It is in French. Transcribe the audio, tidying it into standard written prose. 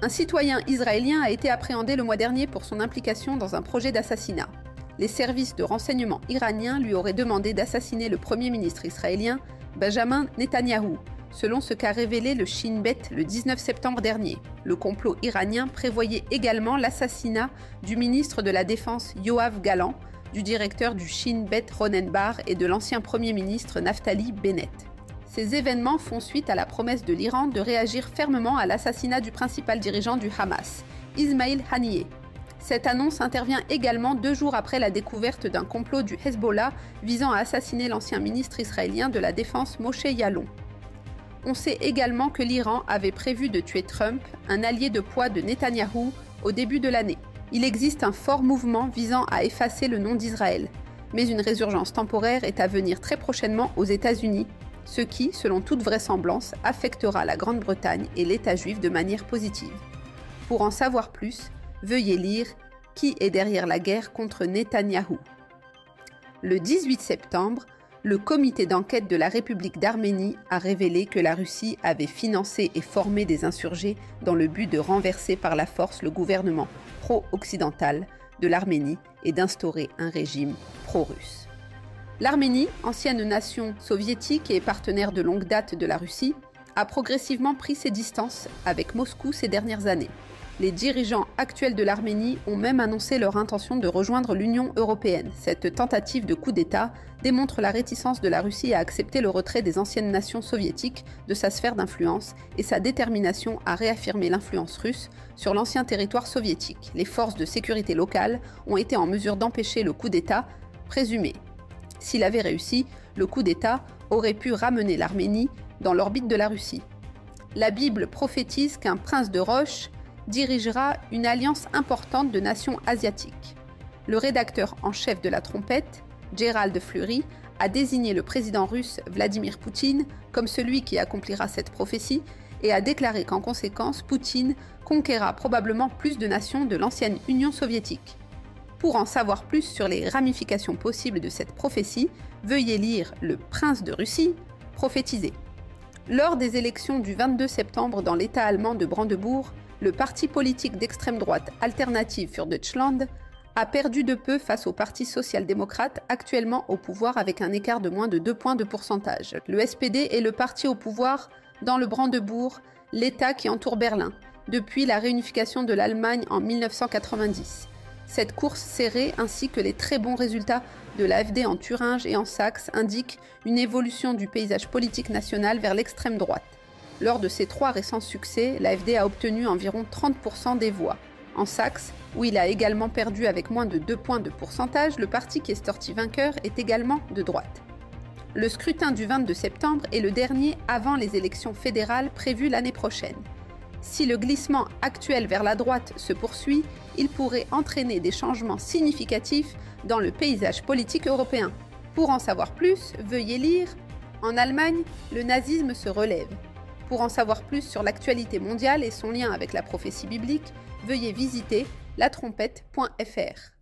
Un citoyen israélien a été appréhendé le mois dernier pour son implication dans un projet d'assassinat. Les services de renseignement iraniens lui auraient demandé d'assassiner le Premier ministre israélien, Benjamin Netanyahou, selon ce qu'a révélé le Shin Bet le 19 septembre dernier. Le complot iranien prévoyait également l'assassinat du ministre de la Défense Yoav Gallant, du directeur du Shin Bet Ronen Bar et de l'ancien Premier ministre Naftali Bennett. Ces événements font suite à la promesse de l'Iran de réagir fermement à l'assassinat du principal dirigeant du Hamas, Ismail Haniyeh. Cette annonce intervient également 2 jours après la découverte d'un complot du Hezbollah visant à assassiner l'ancien ministre israélien de la Défense Moshe Yaalon. On sait également que l'Iran avait prévu de tuer Trump, un allié de poids de Netanyahou, au début de l'année. Il existe un fort mouvement visant à effacer le nom d'Israël, mais une résurgence temporaire est à venir très prochainement aux États-Unis, ce qui, selon toute vraisemblance, affectera la Grande-Bretagne et l'État juif de manière positive. Pour en savoir plus, veuillez lire « Qui est derrière la guerre contre Netanyahou ». Le 18 septembre, le comité d'enquête de la République d'Arménie a révélé que la Russie avait financé et formé des insurgés dans le but de renverser par la force le gouvernement pro-occidental de l'Arménie et d'instaurer un régime pro-russe. L'Arménie, ancienne nation soviétique et partenaire de longue date de la Russie, a progressivement pris ses distances avec Moscou ces dernières années. Les dirigeants actuels de l'Arménie ont même annoncé leur intention de rejoindre l'Union européenne. Cette tentative de coup d'État démontre la réticence de la Russie à accepter le retrait des anciennes nations soviétiques de sa sphère d'influence et sa détermination à réaffirmer l'influence russe sur l'ancien territoire soviétique. Les forces de sécurité locales ont été en mesure d'empêcher le coup d'État présumé. S'il avait réussi, le coup d'État aurait pu ramener l'Arménie dans l'orbite de la Russie. La Bible prophétise qu'un prince de roche dirigera une alliance importante de nations asiatiques. Le rédacteur en chef de la Trompette, Gérald Fleury, a désigné le président russe Vladimir Poutine comme celui qui accomplira cette prophétie et a déclaré qu'en conséquence, Poutine conquérera probablement plus de nations de l'ancienne Union soviétique. Pour en savoir plus sur les ramifications possibles de cette prophétie, veuillez lire Le Prince de Russie, prophétisé. Lors des élections du 22 septembre dans l'État allemand de Brandebourg, le parti politique d'extrême droite Alternative für Deutschland a perdu de peu face au Parti social-démocrate actuellement au pouvoir avec un écart de moins de 2 points de pourcentage. Le SPD est le parti au pouvoir dans le Brandebourg, l'État qui entoure Berlin, depuis la réunification de l'Allemagne en 1990. Cette course serrée ainsi que les très bons résultats de l'AfD en Thuringe et en Saxe indiquent une évolution du paysage politique national vers l'extrême droite. Lors de ses 3 récents succès, l'AfD a obtenu environ 30% des voix. En Saxe, où il a également perdu avec moins de 2 points de pourcentage, le parti qui est sorti vainqueur est également de droite. Le scrutin du 22 septembre est le dernier avant les élections fédérales prévues l'année prochaine. Si le glissement actuel vers la droite se poursuit, il pourrait entraîner des changements significatifs dans le paysage politique européen. Pour en savoir plus, veuillez lire « En Allemagne, le nazisme se relève ». Pour en savoir plus sur l'actualité mondiale et son lien avec la prophétie biblique, veuillez visiter latrompette.fr.